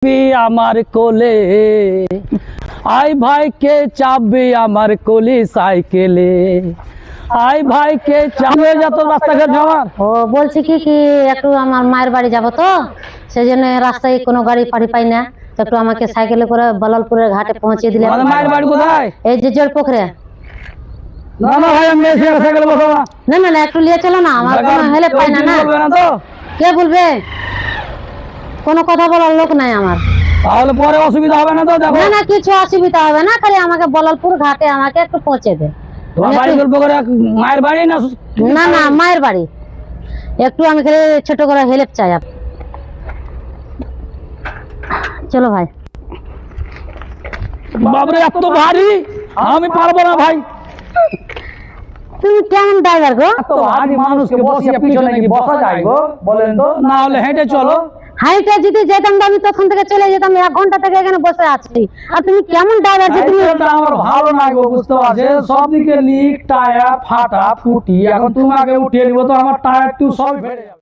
আমার কোলে আই ভাইকে চাবি আমার কোলি সাইকেলে আই ভাইকে চাবে যত রাস্তাঘাট যাওয়ার। ও বলছি কি একটু আমার মায়ের বাড়ি যাব তো সেই জন্য রাস্তায় কোনো গাড়ি ফাড়ি পাই না, তো একটু আমাকে সাইকেলে করে বলালপুরের ঘাটে পৌঁছে দিলে। মায়ের বাড়ি কোথায়? এই যে জল পুকুরে। না না ভাই আমি এসে সাইকেলে বসবো না। না না না একটু নিয়ে চলো না, আমার কোনো হেল্প পাই না। না তো কে বলবে, কোনো কথা বলার লোক নাই আমার। তাহলে পরে অসুবিধা হবে না তো? দেখো না না কিছু অসুবিধা হবে না, খালি আমাকে বলালপুর ঘাটে আমাকে একটু পৌঁছে দে। তোমার বাড়ি জলপুকুরে মায়ের বাড়ি না? না না মায়ের বাড়ি। একটু আমি খালি ছোট করে হেল্প চাই। চলো ভাই। বাবরে এত ভারী আমি পারবো না ভাই। তুমি কেমন ড্রাইভার গো? এত ভারী মানুষকে বসিয়ে পিছনে কি বসা যায় গো বলেন তো? না হলে হেঁটে চলো। হাইটা যদি যেতাম তো আমি তখন থেকে চলে যেতাম, 1 ঘন্টা থেকে এখানে বসে আছি। আর তুমি কেমন ড্রাইভার যে তুমি? সাইকেলটা আমার ভালো না গো, বুঝতে পারছো? সব দিকে লিক টায়ার ফাটা ফুটি, এখন তোমাকে উঠিয়ে নিবো তো আমার টায়ার টু সব ফেটে যাবে।